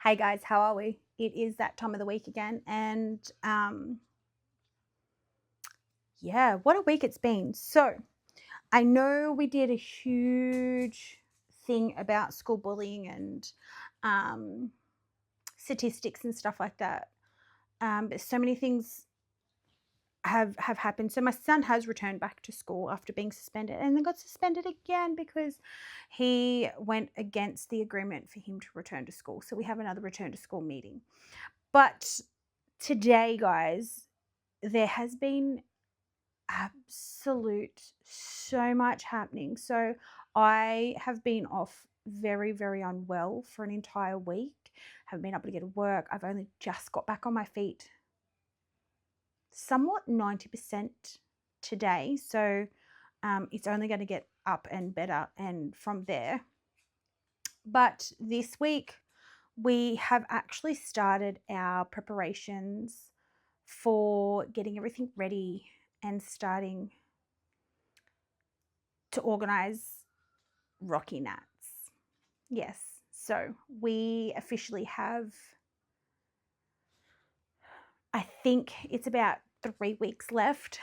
Hey guys, how are we? It is that time of the week again, and yeah, what a week it's been. So, I know we did a huge thing about school bullying and um, statistics and stuff like that. But so many things have happened. So my son has returned back to school after being suspended, and then got suspended again because he went against the agreement for him to return to school. So we have another return to school meeting. But today, guys, there has been absolute so much happening. So I have been off very, very unwell for an entire week. Haven't been able to get to work. I've only just got back on my feet, somewhat 90% today. So it's only going to get up and better and from there. But this week we have actually started our preparations for getting everything ready and starting to organize Rocky Nats. Yes. So we officially have, I think it's about 3 weeks left.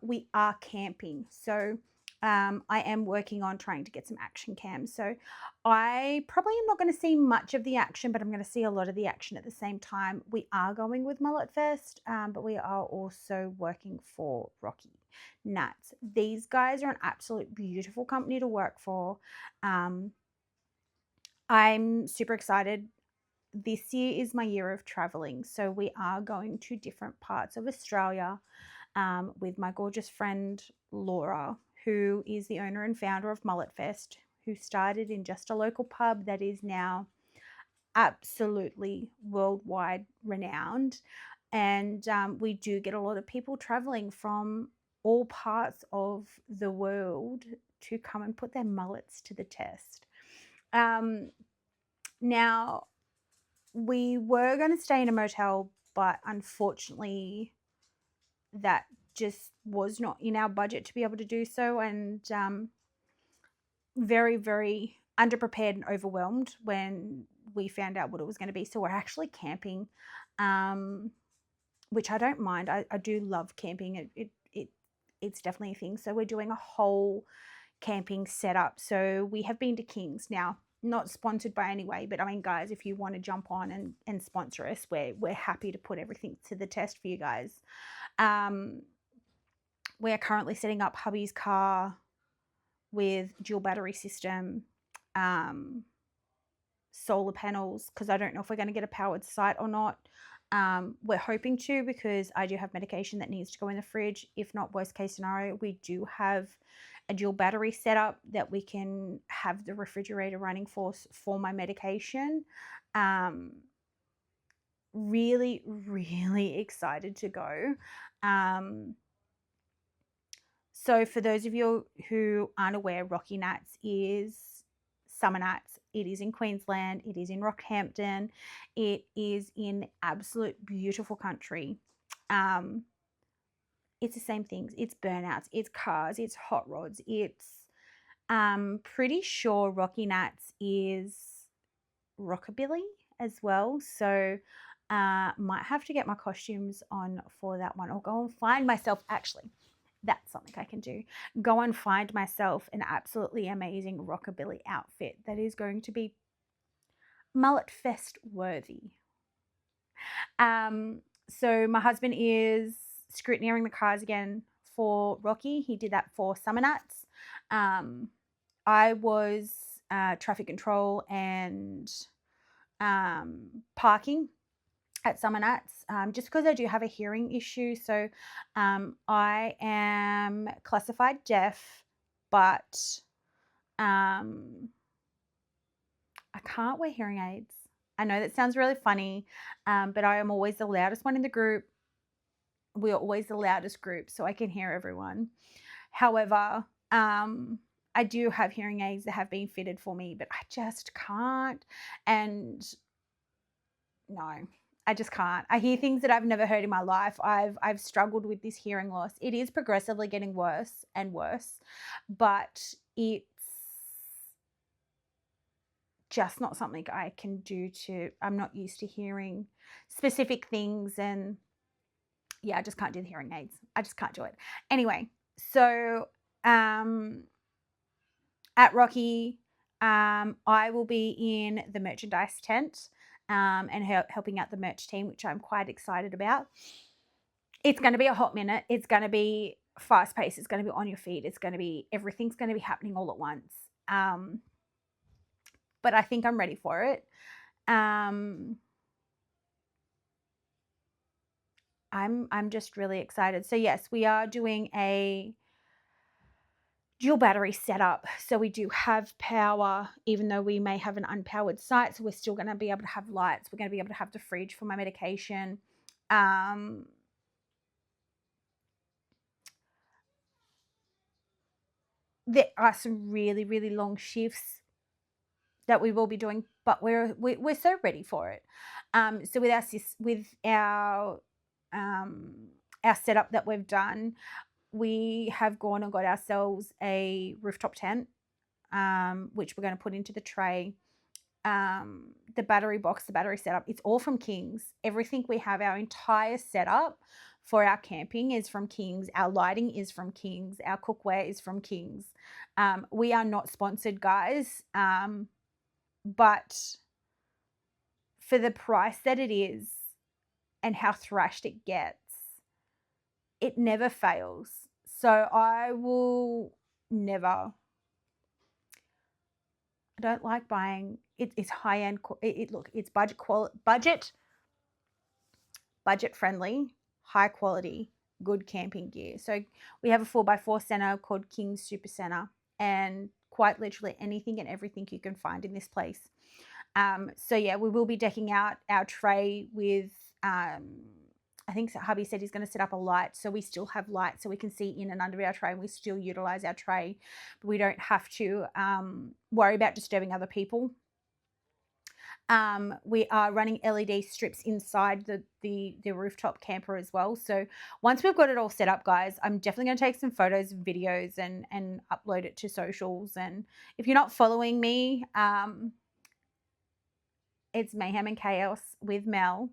We are camping. So I am working on trying to get some action cams. So I probably am not going to see much of the action, but I'm going to see a lot of the action at the same time. We are going with Mullet Fest, but we are also working for Rocky Nats. These guys are an absolute beautiful company to work for. I'm super excited. This year is my year of traveling. So we are going to different parts of Australia with my gorgeous friend Laura, who is the owner and founder of Mullet Fest, who started in just a local pub that is now absolutely worldwide renowned. And we do get a lot of people traveling from all parts of the world to come and put their mullets to the test. Now, we were going to stay in a motel, but unfortunately, that just was not in our budget to be able to do so. And very, very underprepared and overwhelmed when we found out what it was going to be. So we're actually camping, which I don't mind. I do love camping. It's definitely a thing. So we're doing a whole camping setup. So we have been to Kings now. Not sponsored by any way, but I mean, guys, if you want to jump on and sponsor us, we're happy to put everything to the test for you guys. We're currently setting up hubby's car with dual battery system, solar panels, because I don't know if we're going to get a powered site or not. We're hoping to, because I do have medication that needs to go in the fridge. If not, worst case scenario, we do have a dual battery setup that we can have the refrigerator running for my medication. Really, really excited to go. So for those of you who aren't aware, Rocky Nats is summer Nats. It is in Queensland. It is in Rockhampton. It is in absolute beautiful country. It's the same things. It's burnouts. It's cars. It's hot rods. It's pretty sure Rocky Nats is rockabilly as well. So might have to get my costumes on for that one, or go and find myself actually. That's something I can do. Go and find myself an absolutely amazing rockabilly outfit that is going to be Mullet Fest worthy. So my husband is scrutineering the cars again for Rocky. He did that for Summer Nights. I was traffic control and parking at Summer Nights, just because I do have a hearing issue. So I am classified deaf, but I can't wear hearing aids. I know that sounds really funny, but I am always the loudest one in the group. We are always the loudest group, so I can hear everyone. However, I do have hearing aids that have been fitted for me, but I just can't. And no, I just can't. I hear things that I've never heard in my life. I've struggled with this hearing loss. It is progressively getting worse and worse, but it's just not something I can do I'm not used to hearing specific things, and yeah, I just can't do the hearing aids. I just can't do it. Anyway, so at Rocky, I will be in the merchandise tent and helping out the merch team, which I'm quite excited about. It's going to be a hot minute. It's going to be fast paced. It's going to be on your feet. Everything's going to be happening all at once. But I think I'm ready for it. I'm just really excited. So yes, we are doing a dual battery setup. So we do have power, even though we may have an unpowered site. So we're still going to be able to have lights. We're going to be able to have the fridge for my medication. There are some really, really long shifts that we will be doing, but we're so ready for it. So with our setup that we've done, we have gone and got ourselves a rooftop tent, which we're going to put into the tray. The battery box, the battery setup, it's all from Kings. Everything we have, our entire setup for our camping is from Kings. Our lighting is from Kings. Our cookware is from Kings. We are not sponsored, guys, but for the price that it is and how thrashed it gets, it never fails. So I will never. I don't like buying. It's high end. Look, it's budget friendly, high quality, good camping gear. So we have a 4x4 center called King's Super Center, and quite literally anything and everything you can find in this place. So yeah, we will be decking out our tray with. I think hubby said he's going to set up a light, so we still have light, so we can see in and under our tray, and we still utilize our tray, but we don't have to worry about disturbing other people. We are running LED strips inside the rooftop camper as well. So once we've got it all set up, guys, I'm definitely going to take some photos and videos and upload it to socials. And if you're not following me, it's Mayhem and Chaos with Mel.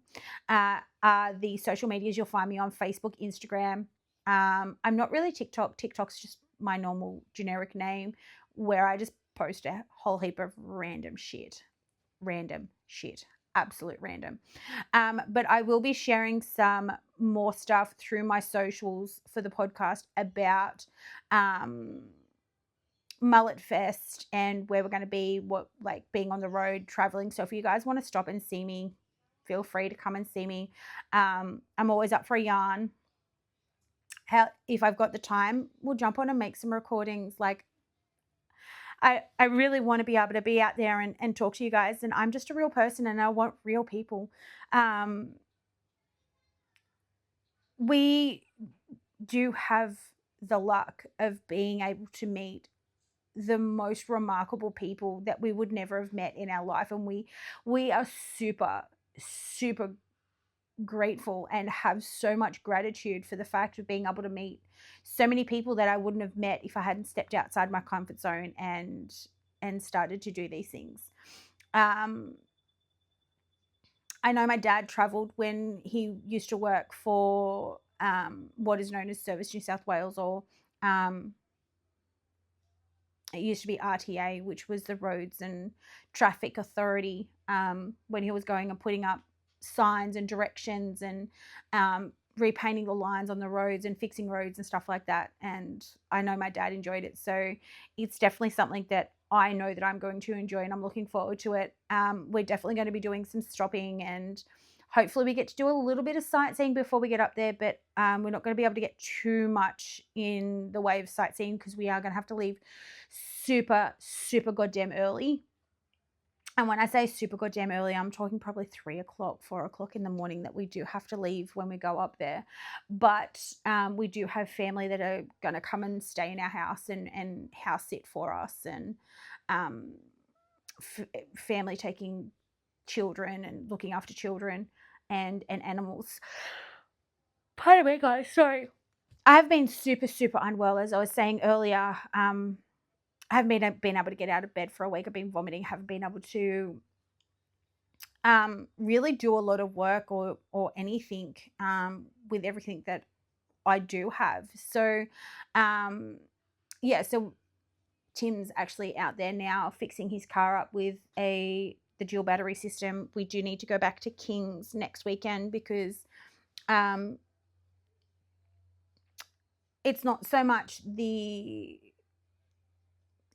The social medias, you'll find me on Facebook, Instagram. I'm not really TikTok. TikTok's just my normal generic name where I just post a whole heap of random shit, absolute random. But I will be sharing some more stuff through my socials for the podcast about Mullet Fest and where we're going to be, what like being on the road, traveling. So if you guys want to stop and see me, feel free to come and see me. I'm always up for a yarn. If I've got the time, we'll jump on and make some recordings. Like I really want to be able to be out there and talk to you guys. And I'm just a real person and I want real people. We do have the luck of being able to meet the most remarkable people that we would never have met in our life. And we are super, super grateful and have so much gratitude for the fact of being able to meet so many people that I wouldn't have met if I hadn't stepped outside my comfort zone and started to do these things. I know my dad traveled when he used to work for what is known as Service New South Wales, or it used to be RTA, which was the Roads and Traffic Authority, when he was going and putting up signs and directions and repainting the lines on the roads and fixing roads and stuff like that. And I know my dad enjoyed it. So it's definitely something that I know that I'm going to enjoy and I'm looking forward to it. We're definitely going to be doing some stopping and hopefully we get to do a little bit of sightseeing before we get up there, but we're not going to be able to get too much in the way of sightseeing because we are going to have to leave super, super goddamn early. And when I say super goddamn early, I'm talking probably 3 o'clock, 4 o'clock in the morning that we do have to leave when we go up there. But we do have family that are going to come and stay in our house and house sit for us, and family taking children and looking after children and animals. Pardon me, guys. Sorry. I've been super, super unwell, as I was saying earlier. I haven't been able to get out of bed for a week. I've been vomiting, haven't been able to really do a lot of work or anything with everything that I do have. So yeah, so Tim's actually out there now fixing his car up with the dual battery system. We do need to go back to King's next weekend because it's not so much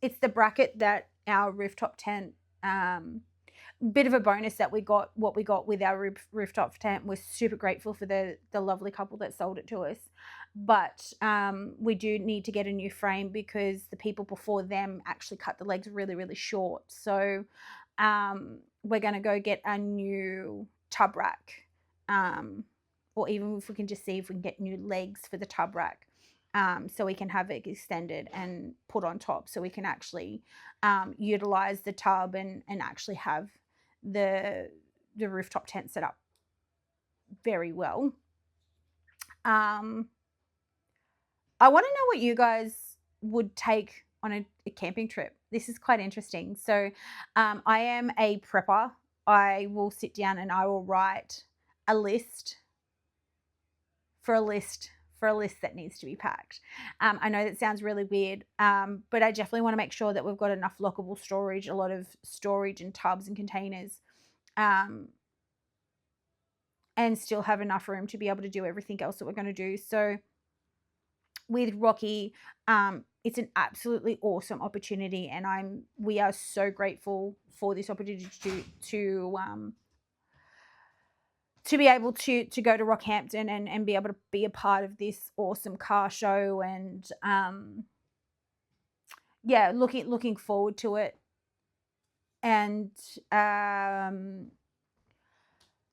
it's the bracket that our rooftop tent, bit of a bonus that what we got with our rooftop tent. We're super grateful for the lovely couple that sold it to us, but we do need to get a new frame because the people before them actually cut the legs really, really short. So we're going to go get a new tub rack, or even if we can just see if we can get new legs for the tub rack, so we can have it extended and put on top, so we can actually utilize the tub and actually have the rooftop tent set up very well. I want to know what you guys would take on a camping trip. This is quite interesting. So I am a prepper. I will sit down and I will write a list for a list that needs to be packed. I know that sounds really weird, but I definitely want to make sure that we've got enough lockable storage, a lot of storage in tubs and containers, and still have enough room to be able to do everything else that we're going to do. So with Rocky, it's an absolutely awesome opportunity, and we are so grateful for this opportunity to be able to go to Rockhampton and be able to be a part of this awesome car show, and yeah, looking forward to it. And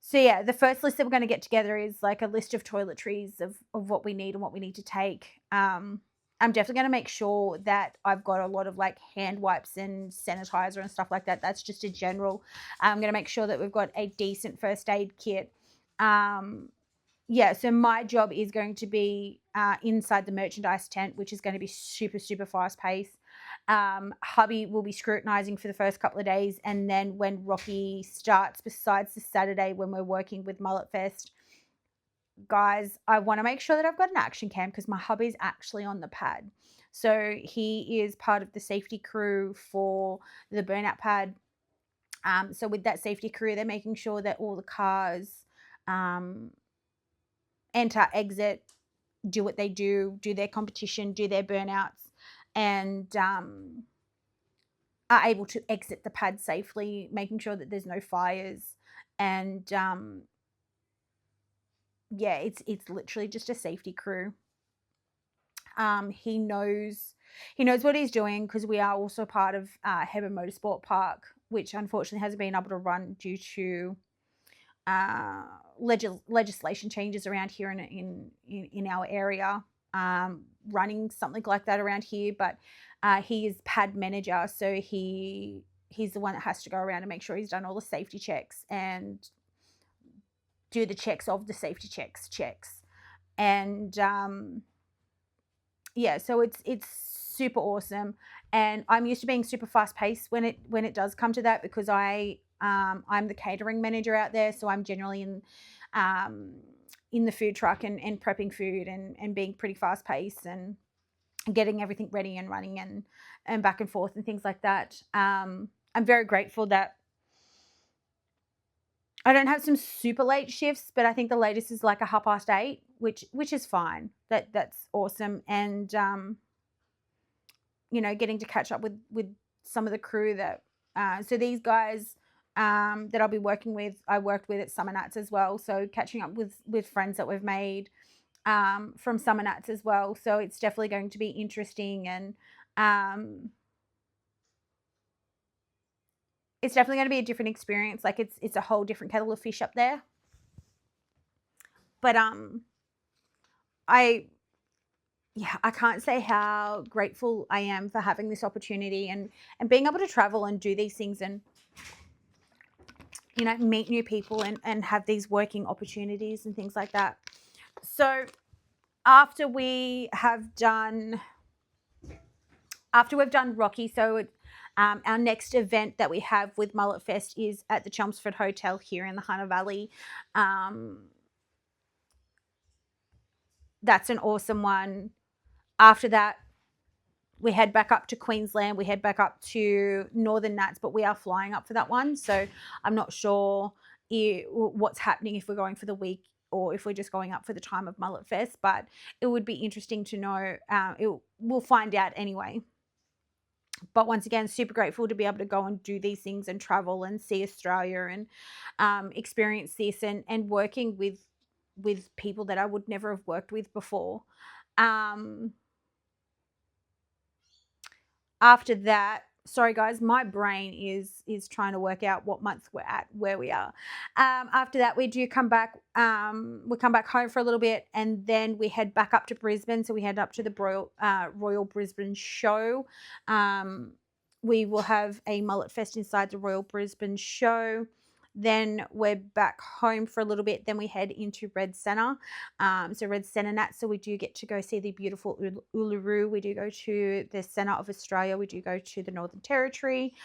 so yeah, the first list that we're going to get together is like a list of toiletries of what we need and what we need to take. I'm definitely going to make sure that I've got a lot of like hand wipes and sanitizer and stuff like that. That's just a general. I'm going to make sure that we've got a decent first aid kit. Yeah, so my job is going to be inside the merchandise tent, which is going to be super, super fast paced. Hubby will be scrutinizing for the first couple of days, and then when Rocky starts, besides the Saturday when we're working with Mullet Fest, guys, I want to make sure that I've got an action cam because my hubby's actually on the pad. So he is part of the safety crew for the burnout pad. So with that safety crew, they're making sure that all the cars enter, exit, do what they do their competition, do their burnouts, and are able to exit the pad safely, making sure that there's no fires. And yeah, it's literally just a safety crew. He knows what he's doing because we are also part of Heber Motorsport Park, which unfortunately hasn't been able to run due to legislation changes around here in our area, running something like that around here. But he is pad manager, so he's the one that has to go around and make sure he's done all the safety checks and do the checks of the safety checks. And yeah, so it's super awesome, and I'm used to being super fast paced when it does come to that, because I'm the catering manager out there, so I'm generally in the food truck and prepping food and being pretty fast paced and getting everything ready and running and back and forth and things like that. I'm very grateful that I don't have some super late shifts, but I think the latest is like 8:30, which is fine. That's awesome. And getting to catch up with some of the crew that so these guys that I'll be working with, I worked with at Summer Nats as well. So catching up with friends that we've made from Summer Nats as well. So it's definitely going to be interesting, and it's definitely going to be a different experience. Like it's a whole different kettle of fish up there. But I can't say how grateful I am for having this opportunity and being able to travel and do these things and meet new people and have these working opportunities and things like that. So after we have done after we've done Rocky, so our next event that we have with Mullet Fest is at the Chelmsford Hotel here in the Hunter Valley. That's an awesome one. After that, we head back up to Queensland. We head back up to Northern Nats, but we are flying up for that one. So I'm not sure what's happening if we're going for the week or if we're just going up for the time of Mullet Fest. But it would be interesting to know. We'll find out anyway. But once again, super grateful to be able to go and do these things and travel and see Australia and experience this and working with people that I would never have worked with before. After that, sorry guys, my brain is trying to work out what month we're at, where we are. After that, we do come back. We come back home for a little bit, and then we head back up to Brisbane. So we head up to the Royal Brisbane Show. We will have a Mullet Fest inside the Royal Brisbane Show. Then we're back home for a little bit. Then we head into Red Centre. So Red Centre Nat. So we do get to go see the beautiful Uluru. We do go to the centre of Australia. We do go to the Northern Territory.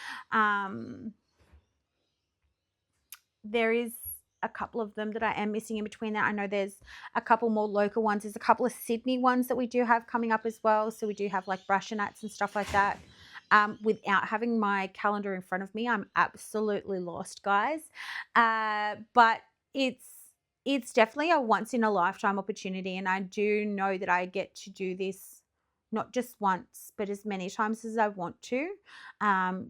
There is a couple of them that I am missing in between that. I know there's a couple more local ones. There's a couple of Sydney ones that we do have coming up as well. So we do have like Brashanats and stuff like that. Without having my calendar in front of me, I'm absolutely lost, guys. But it's definitely a once in a lifetime opportunity, and I do know that I get to do this not just once, but as many times as I want to,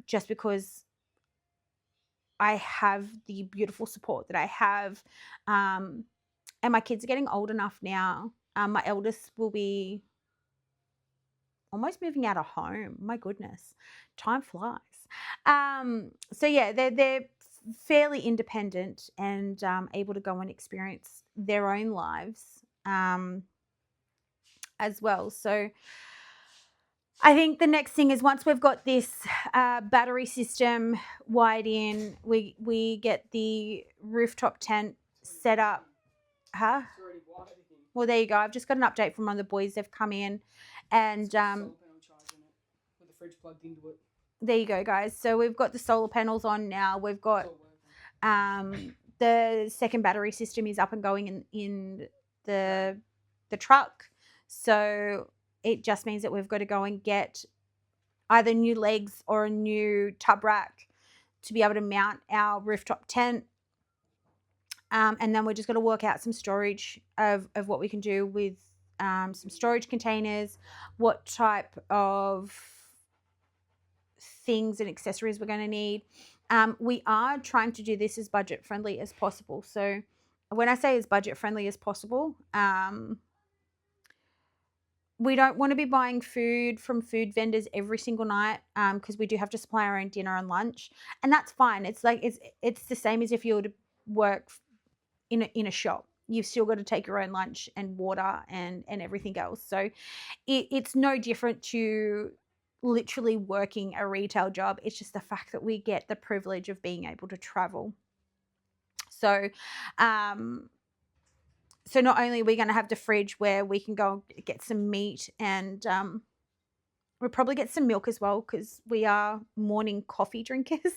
just because I have the beautiful support that I have, and my kids are getting old enough now. My eldest will be almost moving out of home. My goodness, time flies. So yeah, they're fairly independent and able to go and experience their own lives as well. So I think the next thing is once we've got this battery system wired in, we get the rooftop tent set up. Huh? Well, there you go. I've just got an update from one of the boys. They've come in and with the fridge plugged into it. There you go, guys. So we've got the solar panels on now. We've got the second battery system is up and going in the truck. So it just means that we've got to go and get either new legs or a new tub rack to be able to mount our rooftop tent. And then we're just going to work out some storage of what we can do with some storage containers, what type of things and accessories we're going to need. We are trying to do this as budget friendly as possible. So when I say as budget friendly as possible, we don't want to be buying food from food vendors every single night because we do have to supply our own dinner and lunch, and that's fine. It's like it's the same as if you were to work in a shop. You've still got to take your own lunch and water and everything else. So it's no different to literally working a retail job. It's just the fact that we get the privilege of being able to travel. So so not only are we going to have the fridge where we can go get some meat and we'll probably get some milk as well because we are morning coffee drinkers.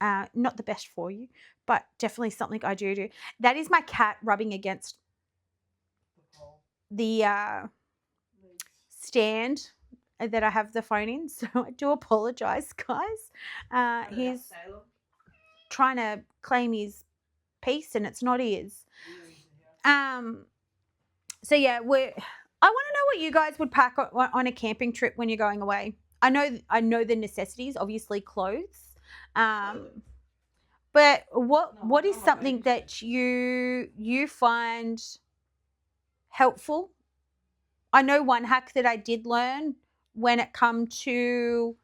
Not the best for you, but definitely something I do. That is my cat rubbing against the stand that I have the phone in. So I do apologize, guys. He's trying to claim his piece and it's not his. So yeah, I want to know what you guys would pack on a camping trip when you're going away. I know the necessities, obviously clothes. But what is something that you find helpful? I know one hack that I did learn when it come to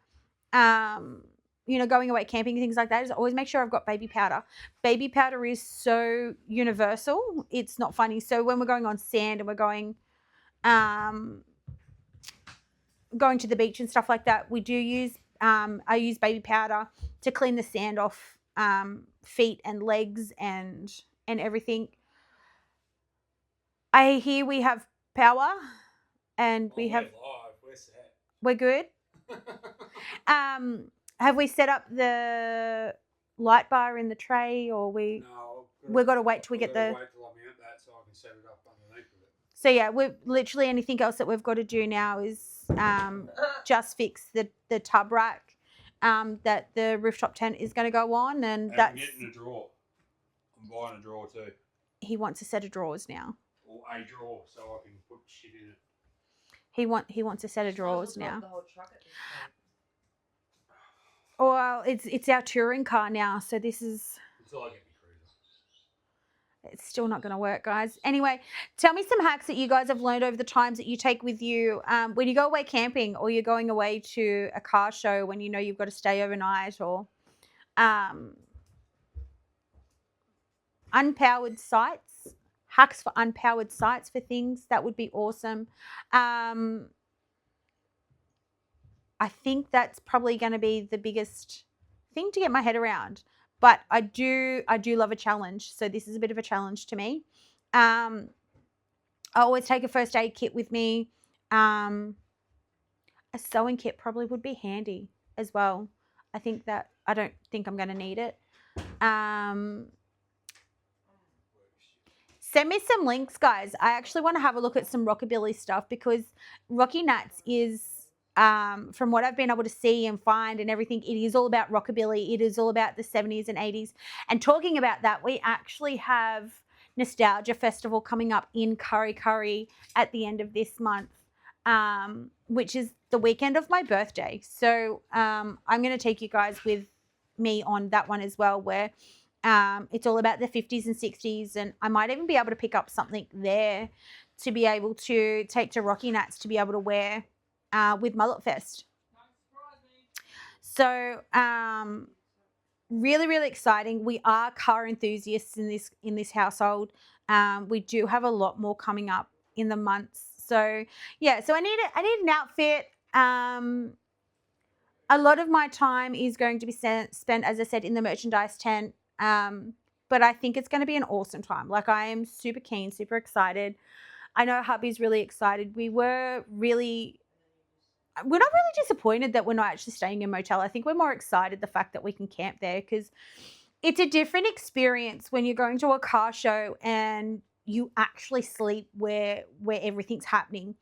going away camping and things like that is always make sure I've got baby powder. Baby powder is so universal. It's not funny. So when we're going on sand and we're going to the beach and stuff like that, we do use I use baby powder to clean the sand off feet and legs and everything. I hear we have power and we have. We're set. We're good. Have we set up the light bar in the tray, or No, we've got to wait till we get the. wait till I mount that so I can set it up underneath of it. So yeah, we've literally anything else that we've got to do now is just fix the tub rack that the rooftop tent is going to go on, and that's. I'm getting a drawer. I'm buying a drawer too. He wants a set of drawers now. Or a drawer so I can put shit in it. He wants a set of drawers now. The whole truck at this point. Well, it's our touring car now, so this is. Until I get me cruiser. It's still not going to work, guys. Anyway, tell me some hacks that you guys have learned over the times that you take with you when you go away camping, or you're going away to a car show when you know you've got to stay overnight, or unpowered sites, hacks for unpowered sites for things. That would be awesome. I think that's probably going to be the biggest thing to get my head around. But I do love a challenge. So this is a bit of a challenge to me. I always take a first aid kit with me. A sewing kit probably would be handy as well. I don't think I'm going to need it. Send me some links, guys. I actually want to have a look at some rockabilly stuff, because Rocky Nats is, from what I've been able to see and find and everything, it is all about rockabilly. It is all about the 70s and 80s. And talking about that, we actually have Nostalgia Festival coming up in Kurri Kurri at the end of this month, which is the weekend of my birthday. So I'm going to take you guys with me on that one as well, where it's all about the 50s and 60s, and I might even be able to pick up something there to be able to take to Rocky Nats to be able to wear with Mullet Fest. So really, really exciting. We are car enthusiasts in this household. We do have a lot more coming up in the months. So yeah, so I need an outfit. A lot of my time is going to be spent, as I said, in the merchandise tent. But I think it's going to be an awesome time. Like, I am super keen, super excited. I know hubby's really excited. We're not really disappointed that we're not actually staying in a motel. I think we're more excited the fact that we can camp there, because it's a different experience when you're going to a car show and you actually sleep where everything's happening.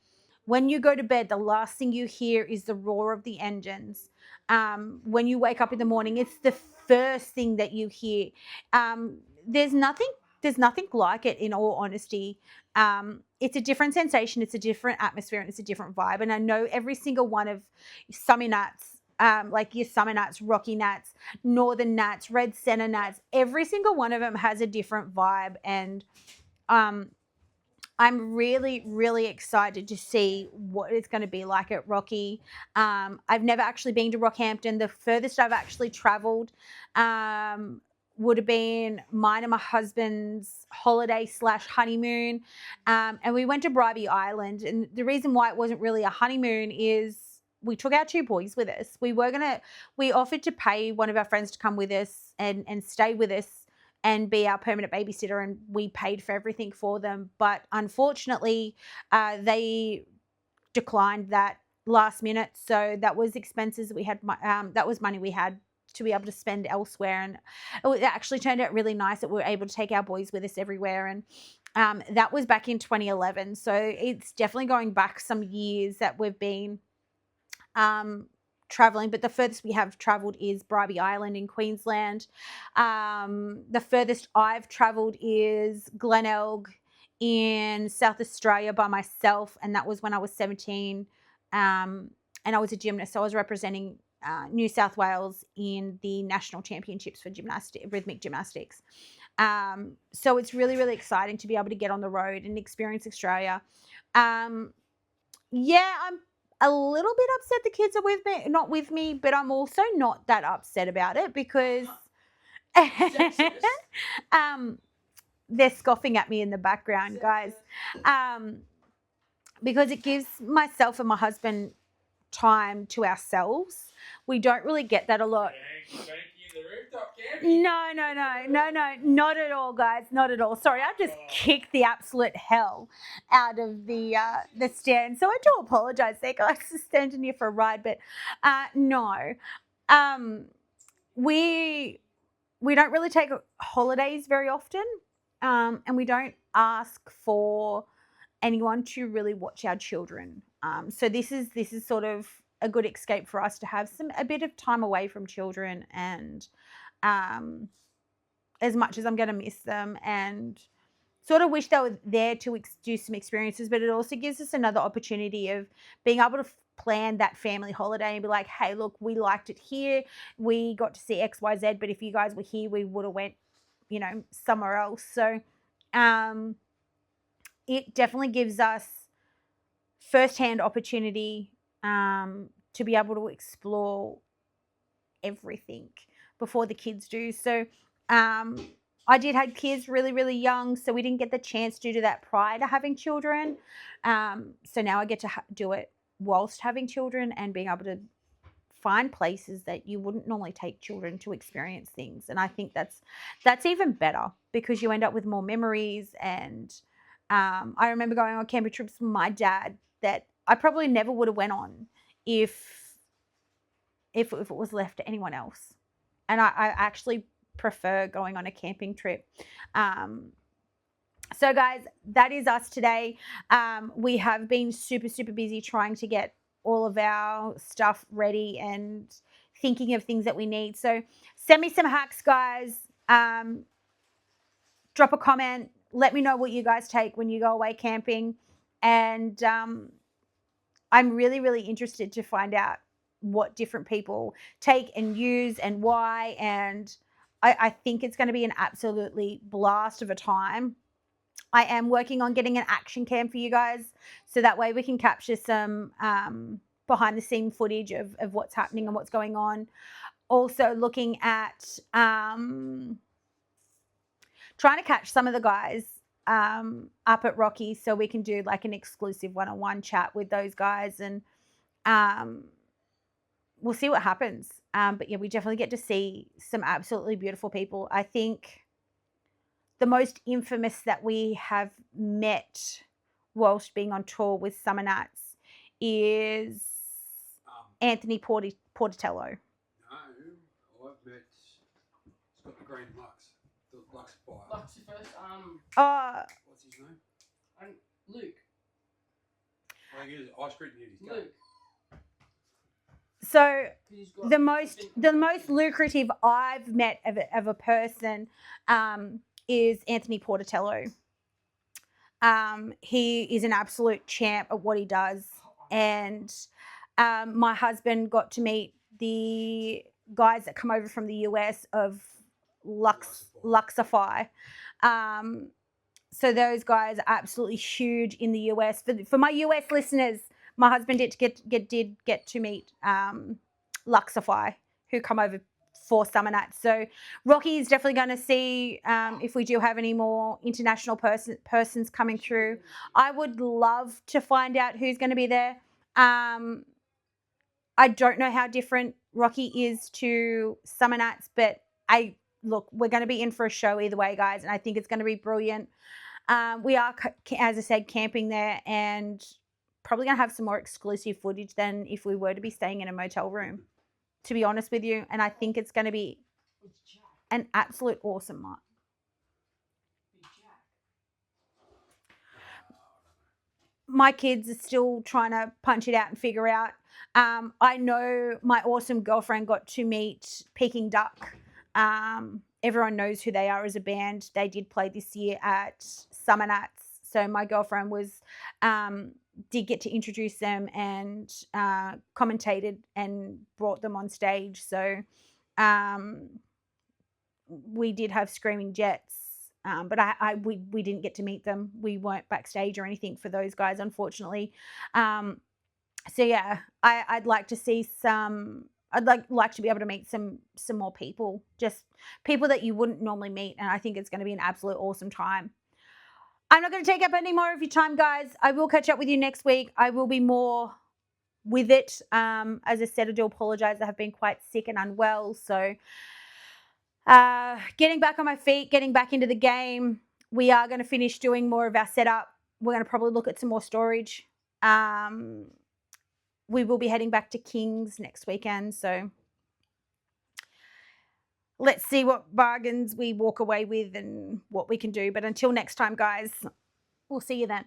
When you go to bed, the last thing you hear is the roar of the engines. When you wake up in the morning, it's the first thing that you hear. There's nothing like it, in all honesty. It's a different sensation, it's a different atmosphere, and it's a different vibe. And I know every single one of Summer Nats, like your Summer Nats, Rocky Nats, Northern Nats, Red Center Nats, every single one of them has a different vibe. And I'm really, really excited to see what it's going to be like at Rocky. I've never actually been to Rockhampton. The furthest I've actually traveled would have been mine and my husband's holiday / honeymoon. And we went to Bribie Island. And the reason why it wasn't really a honeymoon is we took our two boys with us. We offered to pay one of our friends to come with us and stay with us and be our permanent babysitter, and we paid for everything for them. But unfortunately, they declined that last minute. So that was expenses that we had. That was money we had to be able to spend elsewhere, and it actually turned out really nice that we were able to take our boys with us everywhere. And that was back in 2011. So it's definitely going back some years that we've been traveling, but the furthest we have traveled is Bribie Island in Queensland. The furthest I've traveled is Glenelg in South Australia by myself, and that was when I was 17, and I was a gymnast. So I was representing New South Wales in the national championships for rhythmic gymnastics. So it's really, really exciting to be able to get on the road and experience Australia. Yeah, I'm a little bit upset the kids are not with me, but I'm also not that upset about it, because they're scoffing at me in the background, guys, because it gives myself and my husband time to ourselves. We don't really get that a lot. the rooftop camping. No, not at all, guys, not at all. Sorry, I just kicked the absolute hell out of the stand. So I do apologise there, guys, for standing here for a ride, but no, we don't really take holidays very often, and we don't ask for anyone to really watch our children. So this is sort of a good escape for us to have a bit of time away from children, and um, as much as I'm going to miss them and sort of wish they were there to do some experiences, but it also gives us another opportunity of being able to plan that family holiday and be like, hey, look, we liked it here. We got to see XYZ, but if you guys were here, we would have went, somewhere else. So it definitely gives us firsthand opportunity to be able to explore everything before the kids do. So I did have kids really, really young, so we didn't get the chance to do that prior to having children. So now I get to do it whilst having children and being able to find places that you wouldn't normally take children to experience things. And I think that's even better because you end up with more memories. And I remember going on camping trips with my dad that I probably never would have went on if it was left to anyone else. And I actually prefer going on a camping trip. So guys, that is us today. We have been super, super busy trying to get all of our stuff ready and thinking of things that we need. So send me some hacks, guys. Drop a comment. Let me know what you guys take when you go away camping. And I'm really, really interested to find out what different people take and use and why. And I think it's going to be an absolutely blast of a time. I am working on getting an action cam for you guys, so that way we can capture some behind the scene footage of what's happening and what's going on. Also looking at trying to catch some of the guys up at Rocky so we can do like an exclusive one-on-one chat with those guys, and we'll see what happens. But yeah, we definitely get to see some absolutely beautiful people. I think the most infamous that we have met whilst being on tour with Summer Nats is Anthony Portatello. No, I've met. It's got the green Lux, the Lux fire. Lux first. What's his name? Luke. I think it is ice cream near his Luke. So the most lucrative I've met of a person is Anthony Portatello. He is an absolute champ at what he does, and my husband got to meet the guys that come over from the US of Luxify. So those guys are absolutely huge in the US. For my US listeners, my husband did get to meet Luxify, who come over for Summer Nats. So Rocky is definitely going to see if we do have any more international persons coming through. I would love to find out who's going to be there. I don't know how different Rocky is to Summer Nats, but we're going to be in for a show either way, guys, and I think it's going to be brilliant. We are, as I said, camping there, and probably going to have some more exclusive footage than if we were to be staying in a motel room, to be honest with you. And I think it's going to be an absolute awesome night. My kids are still trying to punch it out and figure out. I know my awesome girlfriend got to meet Peking Duck. Everyone knows who they are as a band. They did play this year at Summer Nats. So my girlfriend did get to introduce them and commentated and brought them on stage. So we did have Screaming Jets, but we didn't get to meet them. We weren't backstage or anything for those guys, unfortunately. So yeah, I'd like to see some. I'd like to be able to meet some more people, just people that you wouldn't normally meet, and I think it's going to be an absolute awesome time. I'm not going to take up any more of your time, guys. I will catch up with you next week. I will be more with it. As I said, I do apologize. I have been quite sick and unwell, so Getting back on my feet, getting back into the game. We are going to finish doing more of our setup. We're going to probably look at some more storage. Um, we will be heading back to Kings next weekend. So let's see what bargains we walk away with and what we can do. But until next time, guys, we'll see you then.